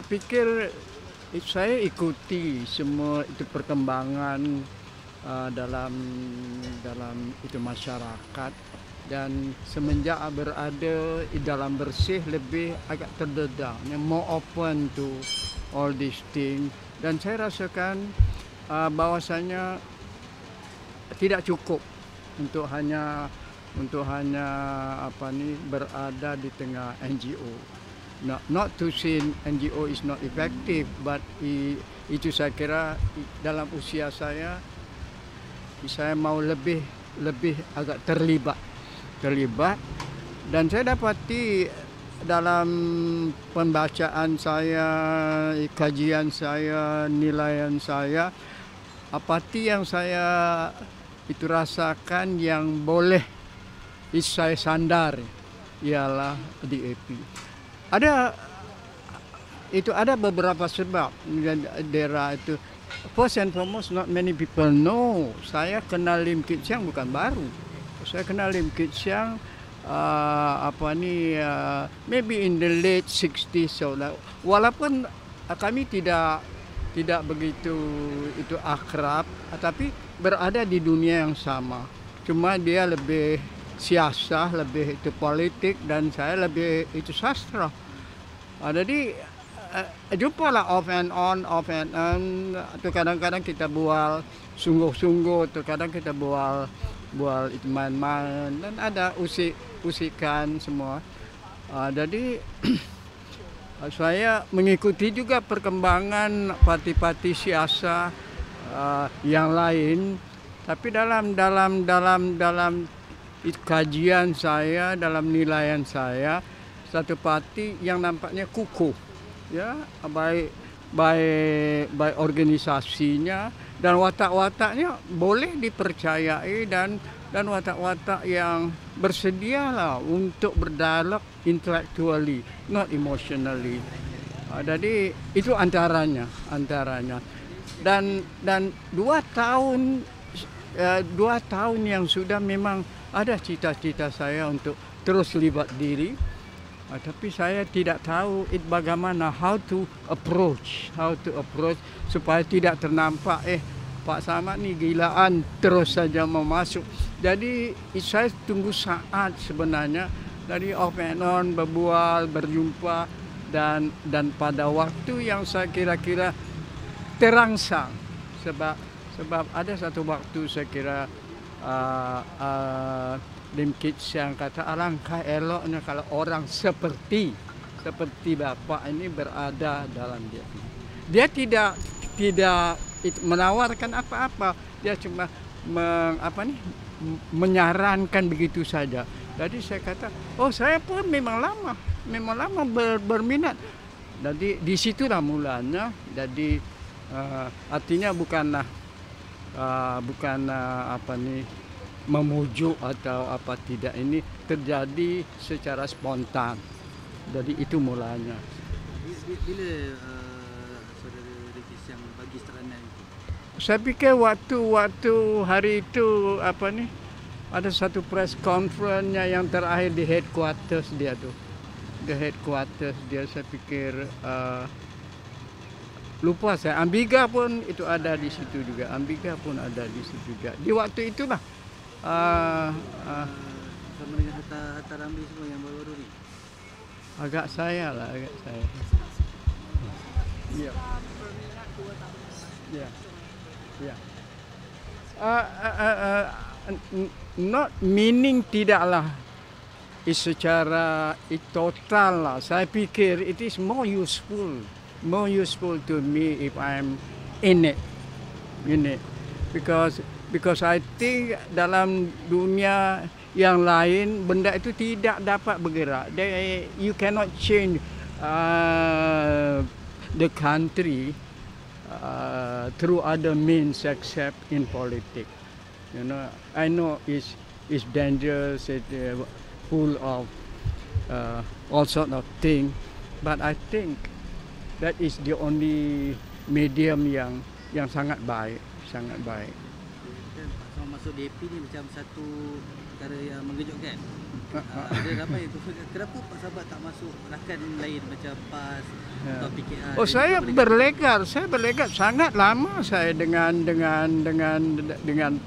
pikir saya ikuti semua itu perkembangan dalam itu masyarakat, dan semenjak berada di dalam bersih lebih agak terdedah, more open to all these things, dan saya rasakan bahwasanya tidak cukup untuk hanya berada di tengah NGO. Not to say NGO is not effective, but itu saya kira dalam usia saya mau lebih agak terlibat, dan saya dapati dalam pembacaan saya, kajian saya, nilaian saya, apati yang saya itu rasakan yang boleh saya sandar ialah DAP. Ada beberapa sebab daerah itu. First and foremost, not many people know. Saya kenal Lim Kit Siang bukan baru. Saya kenal Lim Kit Siang maybe in the late 60s. So, walaupun kami tidak begitu itu akrab, tapi berada di dunia yang sama. Cuma dia lebih siasah, lebih itu politik, dan saya lebih itu sastra. Jadi jumpa lah off and on. Atau kadang-kadang kita bual sungguh-sungguh, atau kadang kita bual itu main-main, dan ada usikan semua. Jadi saya mengikuti juga perkembangan parti-parti siasa yang lain, tapi dalam kajian saya, dalam nilaian saya, satu parti yang nampaknya kukuh, ya, baik organisasinya dan watak-wataknya boleh dipercayai, dan watak-watak yang bersedialah untuk berdialog intellectually, not emotionally. Jadi itu antaranya. Dan 2 tahun yang sudah memang ada cita-cita saya untuk terus libat diri. Tapi saya tidak tahu bagaimana how to approach supaya tidak ternampak Pak Samad ni gilaan terus saja mau masuk. Jadi saya tunggu saat sebenarnya dari off and on, berbual, berjumpa, dan pada waktu yang saya kira-kira terangsang, sebab ada satu waktu saya kira Lim Kit Siang kata alangkah eloknya kalau orang seperti Bapak ini berada dalam dia. Dia tidak menawarkan apa-apa. Dia cuma menyarankan begitu saja. Jadi saya kata, saya pun memang lama berminat. Jadi di situlah mulanya. Jadi artinya bukan memujuk atau apa tidak, ini terjadi secara spontan. Jadi itu mulanya. Bila saudara Lim Kit Siang bagi seranan itu? Saya pikir waktu hari itu ada satu press conference-nya yang terakhir di headquarters dia tuh. The headquarters dia, saya pikir lupa saya. Ambiga pun itu ada di situ juga. Di waktu itulah. Sama dengan Hatta Ramli semua yang baru-baru ni? Agak saya. Ya. Not meaning tidaklah secara total lah. Saya pikir it is more useful to me if I'm in it, because I think dalam dunia yang lain benda itu tidak dapat bergerak. You cannot change the country through other means except in politics. I know it's dangerous, full of all sort of things, but I think that is the only medium yang sangat baik. Dan Pak Samad masuk DAP ni macam satu perkara yang mengejutkan. Ada ramai tu. Kenapa Pak Sabah tak masuk rakan lain macam PAS atau PKR? Oh, saya berlegar sangat lama saya dengan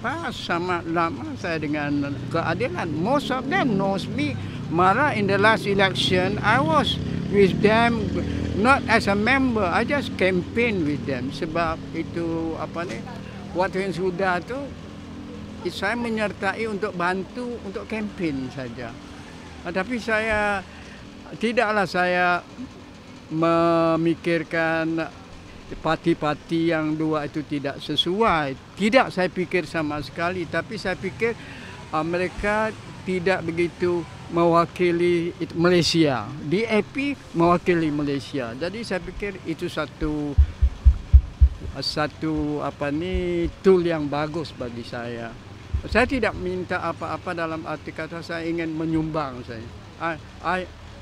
PAS, sama lama saya dengan keadilan. Most of them knows me. Malah in the last election I was with them not as a member, I just campaign with them. Sebab itu waktu yang sudah tu saya menyertai untuk bantu untuk campaign saja. Tapi tidaklah saya memikirkan parti-parti yang dua itu tidak sesuai. Tidak saya pikir sama sekali, tapi saya pikir mereka tidak begitu mewakili Malaysia. DAP mewakili Malaysia. Jadi saya pikir itu satu tool yang bagus bagi saya. Saya tidak minta apa-apa dalam arti kata saya ingin menyumbang saya.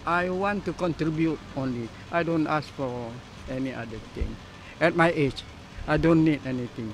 I want to contribute only. I don't ask for any other thing. At my age, I don't need anything.